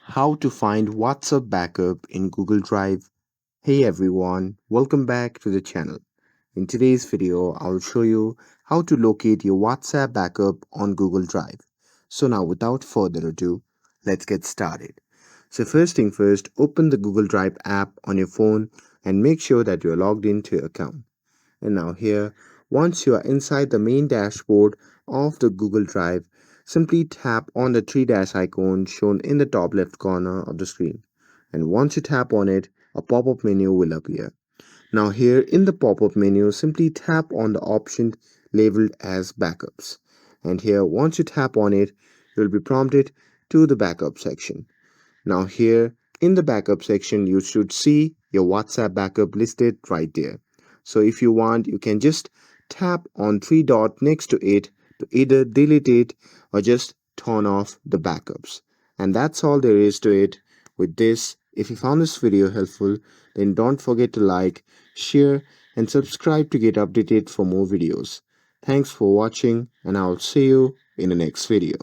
How to find WhatsApp backup in Google Drive. Hey everyone, welcome back to the channel. In today's video, I'll show you how to locate your WhatsApp backup on Google Drive. So now without further ado, let's get started. So first thing first, open the Google Drive app on your phone and make sure that you're logged into your account. And now here, once you are inside the main dashboard of the Google Drive, simply tap on the three dash icon shown in the top left corner of the screen. And once you tap on it, a pop-up menu will appear. Now here in the pop-up menu, simply tap on the option labeled as backups. And here, once you tap on it, you'll be prompted to the backup section. Now here in the backup section, you should see your WhatsApp backup listed right there. So if you want, you can just tap on three dot next to it to either delete it or just turn off the backups. And that's all there is to it. With this, if you found this video helpful, then don't forget to like, share, and subscribe to get updated for more videos. Thanks for watching, and I'll see you in the next video.